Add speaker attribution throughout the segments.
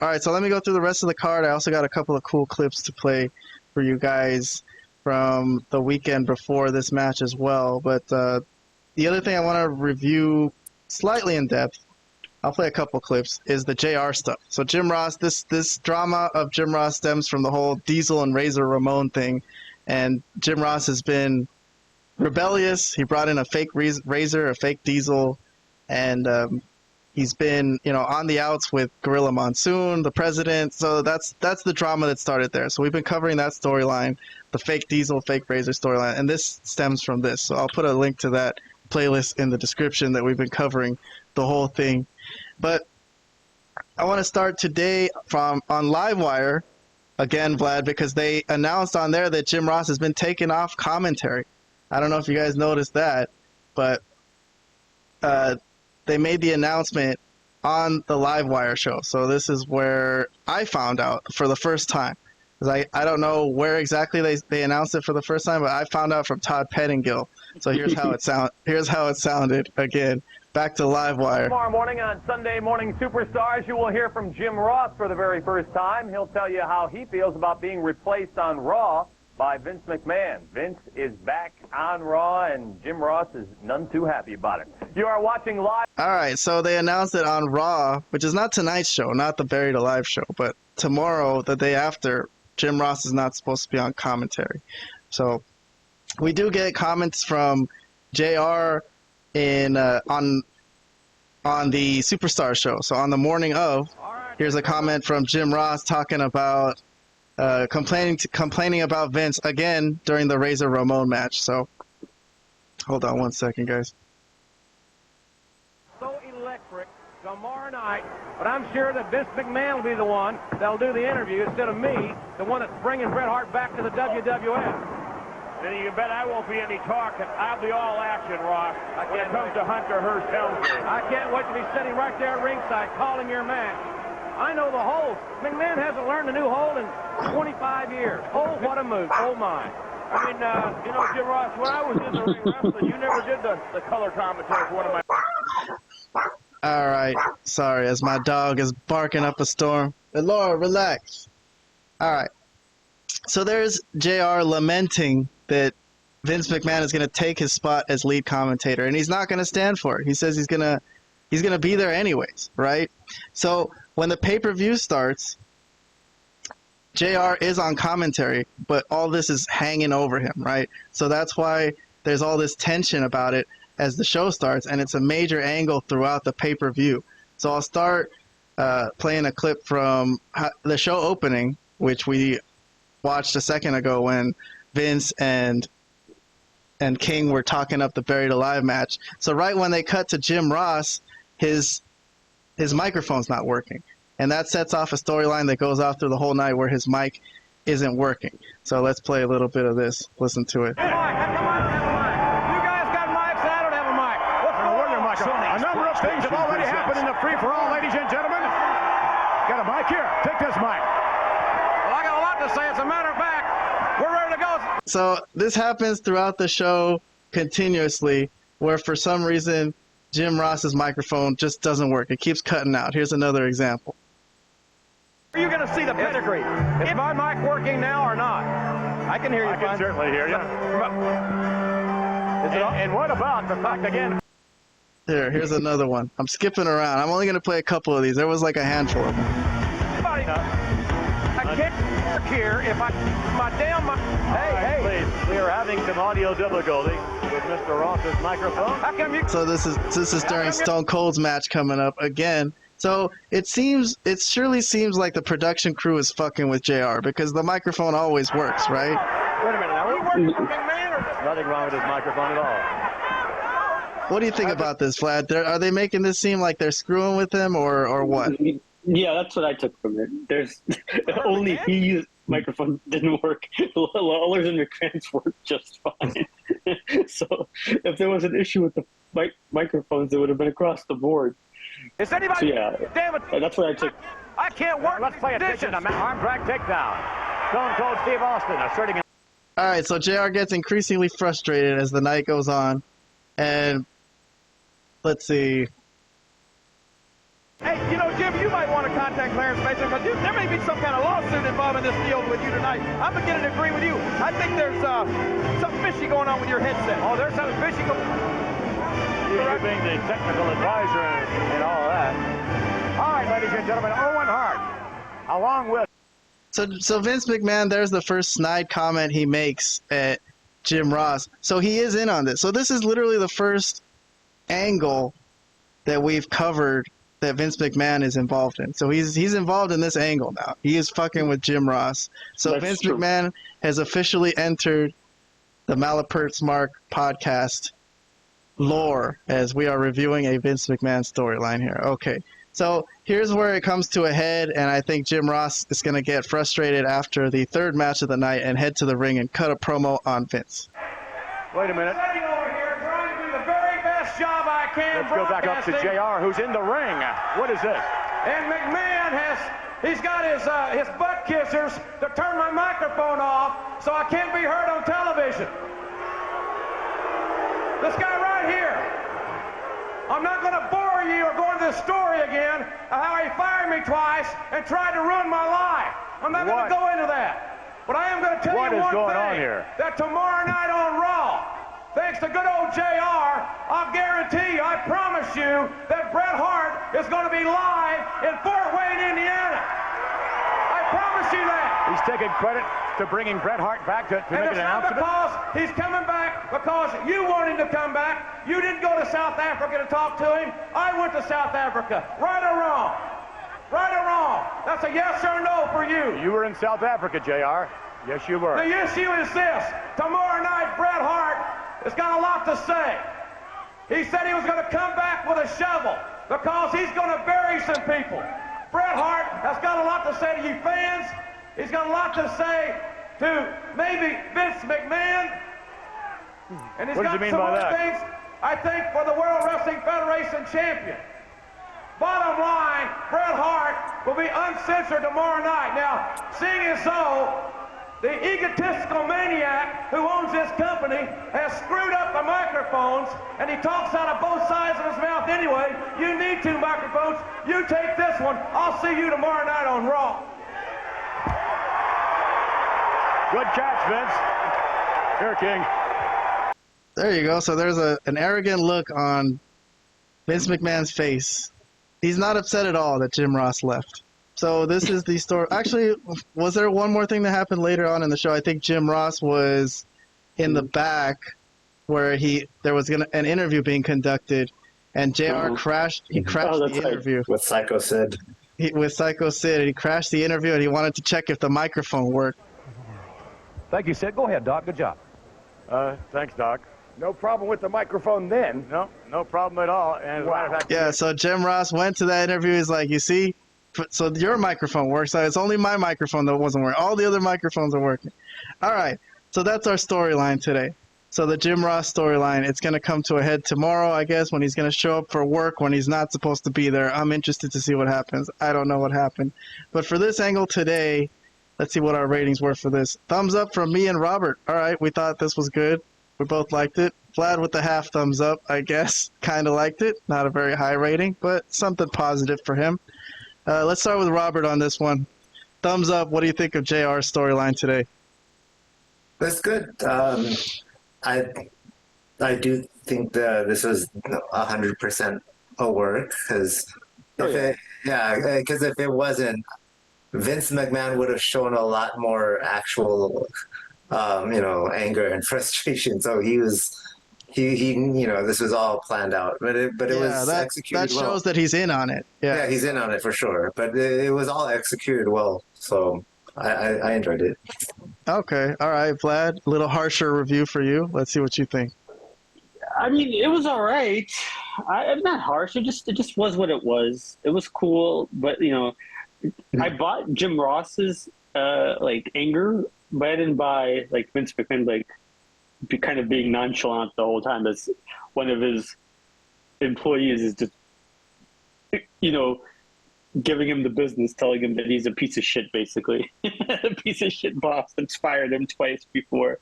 Speaker 1: All right, so let me go through the rest of the card. I also got a couple of cool clips to play for you guys from the weekend before this match as well. But the other thing I want to review slightly in depth, I'll play a couple clips, is the JR stuff. So Jim Ross, this drama of Jim Ross stems from the whole Diesel and Razor Ramon thing. And Jim Ross has been rebellious. He brought in a fake Razor, a fake Diesel, and he's been, on the outs with Gorilla Monsoon, the president. So that's the drama that started there. So we've been covering that storyline, the fake Diesel, fake Razor storyline, and this stems from this. So I'll put a link to that playlist in the description that we've been covering the whole thing. But I want to start today on Livewire, again, Vlad, because they announced on there that Jim Ross has been taken off commentary. I don't know if you guys noticed that, but they made the announcement on the Livewire show. So this is where I found out for the first time. Because I don't know where exactly they announced it for the first time, but I found out from Todd Pettingill. So here's how it sounded again. Back to Livewire.
Speaker 2: Tomorrow morning on Sunday Morning Superstars, you will hear from Jim Ross for the very first time. He'll tell you how he feels about being replaced on Raw by Vince McMahon. Vince is back on Raw, and Jim Ross is none too happy about it. You are watching live.
Speaker 1: All right, so they announced it on Raw, which is not tonight's show, not the Buried Alive show, but tomorrow, the day after, Jim Ross is not supposed to be on commentary. So we do get comments from JR on the Superstar show. So on the morning of, here's a comment from Jim Ross talking about complaining about Vince again during the Razor Ramon match. So hold on one second, guys.
Speaker 2: So electric tomorrow night, but I'm sure that Vince McMahon will be the one that'll do the interview instead of me, the one that's bringing Bret Hart back to the WWF. Then you can bet I won't be any talking. I'll be all action, Ross, when it comes to Hunter Hearst Helmsley. I can't wait to be sitting right there at ringside calling your match. I know the hold. McMahon hasn't learned a new hold in 25 years. Oh, what a move. Oh, my. I mean, Jim Ross, when I was in the ring wrestling, you never did the color commentary for one of my...
Speaker 1: All right. Sorry, as my dog is barking up a storm. But Laura, relax. All right. So there's JR lamenting that Vince McMahon is going to take his spot as lead commentator, and he's not going to stand for it. He says he's going to be there anyways, right? So when the pay-per-view starts, JR is on commentary, but all this is hanging over him, right? So that's why there's all this tension about it as the show starts, and it's a major angle throughout the pay-per-view. So I'll start playing a clip from the show opening, which we watched a second ago when Vince and King were talking up the Buried Alive match. So right when they cut to Jim Ross, his microphone's not working. And that sets off a storyline that goes off through the whole night where his mic isn't working. So let's play a little bit of this. Listen to it.
Speaker 2: Come on, have a mic. You guys got mics, I don't have a mic. What's wrong with your microphone? A number of things have already happened in the Free For All, ladies and gentlemen. Got a mic here. Take this mic. Well, I got a lot to say. As a matter of fact, we're ready to go.
Speaker 1: So this happens throughout the show continuously, where for some reason Jim Ross's microphone just doesn't work. It keeps cutting out. Here's another example.
Speaker 2: Are you going to see the pedigree? Is my mic working now or not? I can hear you fine. I can certainly hear you. And what about the fact again?
Speaker 1: Here's another one. I'm skipping around. I'm only going to play a couple of these. There was like a handful of them.
Speaker 2: I can't work here if my damn... Hey, please. We are having some audio difficulty with Mr. Ross's microphone. How come you...
Speaker 1: So this is during Stone Cold's match coming up again. So it surely seems like the production crew is fucking with JR because the microphone always works, right?
Speaker 2: Wait a minute, now are you working for McMahon or just... Nothing wrong with his microphone at all.
Speaker 1: What do you think about this, Vlad? Are they making this seem like they're screwing with him or what?
Speaker 3: Yeah, that's what I took from it. There's only his microphone didn't work. Lawler's and McMahon's worked just fine. So if there was an issue with the microphones, it would have been across the board.
Speaker 2: Is anybody?
Speaker 3: So, yeah,
Speaker 2: damn it!
Speaker 3: That's what I took.
Speaker 2: I can't work. Let's play attention. Arm drag takedown. Stone Cold Steve Austin asserting.
Speaker 1: All right, so JR gets increasingly frustrated as the night goes on, and let's see.
Speaker 2: Hey, Jim, you might want to contact Clarence Razor, because there may be some kind of lawsuit involved in this deal with you tonight. I'm beginning to agree with you. I think there's something fishy going on with your headset. Oh, there's something fishy going on. You being the technical advisor and all of that. All right, ladies and gentlemen, Owen Hart, along with...
Speaker 1: So Vince McMahon, there's the first snide comment he makes at Jim Ross. So he is in on this. So this is literally the first angle that we've covered that Vince McMahon is involved in. So he's involved in this angle now. He is fucking with Jim Ross. So
Speaker 3: That's
Speaker 1: Vince
Speaker 3: true.
Speaker 1: McMahon has officially entered the Malapert Smark Podcast lore as we are reviewing a Vince McMahon storyline here. Okay. So here's where it comes to a head, and I think Jim Ross is going to get frustrated after the third match of the night and head to the ring and cut a promo on Vince.
Speaker 2: Wait a minute. Sitting over here trying to do the very best job I can. Let's go back up to JR, who's in the ring. What is this? And McMahon he's got his butt kissers to turn my microphone off so I can't be heard on television. This guy right here. I'm not going to bore you or go into this story again of how he fired me twice and tried to ruin my life. I'm not going to go into that. But I am going to tell you one thing, that tomorrow night on Raw, thanks to good old JR, I'll guarantee you, I promise you, that Bret Hart is going to be live in Fort Wayne, Indiana. I promise you that. He's taking credit to bringing Bret Hart back to make an announcement. And it's not because he's coming back because you want him to come back. You didn't go to South Africa to talk to him. I went to South Africa. Right or wrong? Right or wrong? That's a yes or no for you. You were in South Africa, JR. Yes, you were. The issue is this. Tomorrow night, Bret Hart has got a lot to say. He said he was going to come back with a shovel because he's going to bury some people. Bret Hart has got a lot to say to you fans. He's got a lot to say to maybe Vince McMahon. And he's got some more things, I think, for the World Wrestling Federation champion. Bottom line, Bret Hart will be uncensored tomorrow night. Now, seeing as though the egotistical maniac who owns this company has screwed up the microphones, and he talks out of both sides of his mouth anyway, you need two microphones. You take this one. I'll see you tomorrow night on Raw. Good catch, Vince. Here, King.
Speaker 1: There you go. So there's an arrogant look on Vince McMahon's face. He's not upset at all that Jim Ross left. So this is the story. Actually, was there one more thing that happened later on in the show? I think Jim Ross was in the back where there was an interview being conducted, and JR crashed. He crashed the interview
Speaker 4: with Psycho Sid.
Speaker 1: With Psycho Sid, and he crashed the interview, and he wanted to check if the microphone worked.
Speaker 2: Thank you, Sid. Go ahead, Doc. Good job. Thanks, Doc. No problem with the microphone then. No problem at all. And
Speaker 1: yeah, so Jim Ross went to that interview. He's like, you see, so your microphone works. So it's only my microphone that wasn't working. All the other microphones are working. All right, so that's our storyline today. So the Jim Ross storyline, it's going to come to a head tomorrow, I guess, when he's going to show up for work when he's not supposed to be there. I'm interested to see what happens. I don't know what happened. But for this angle today, let's see what our ratings were for this. Thumbs up from me and Robert. All right, we thought this was good. We both liked it. Vlad with the half thumbs up, I guess. Kind of liked it. Not a very high rating, but something positive for him. Let's start with Robert on this one. Thumbs up. What do you think of JR's storyline today?
Speaker 4: That's good. I do think this was 100% a work because if it wasn't, Vince McMahon would have shown a lot more actual, anger and frustration. So he this was all planned out, but it was executed
Speaker 1: that shows that he's in on it.
Speaker 4: Yeah, he's in on it for sure. But it was all executed well, so I enjoyed it.
Speaker 1: Okay, all right, Vlad. A little harsher review for you. Let's see what you think.
Speaker 3: I mean, it was all right. I'm not harsh. It just was what it was. It was cool, but I bought Jim Ross's anger, but I didn't buy Vince McMahon kind of being nonchalant the whole time as one of his employees is just giving him the business, telling him that he's a piece of shit, basically. A piece of shit boss that's fired him twice before.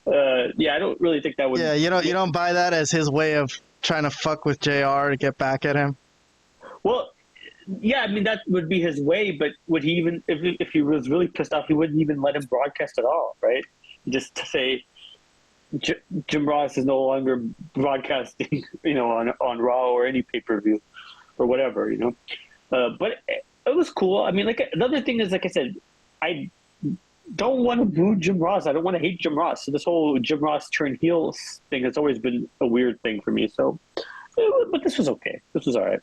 Speaker 3: I don't really think that would...
Speaker 1: Yeah, you don't buy that as his way of trying to fuck with JR to get back at him?
Speaker 3: Well, yeah, I mean, that would be his way, but would he even, if he was really pissed off, he wouldn't even let him broadcast at all, right? Just to say, Jim Ross is no longer broadcasting, on Raw or any pay-per-view or whatever, But it was cool. I mean, like, another thing is, like I said, I don't want to boo Jim Ross. I don't want to hate Jim Ross. So this whole Jim Ross turn heel thing has always been a weird thing for me. So, but this was okay. This was all right.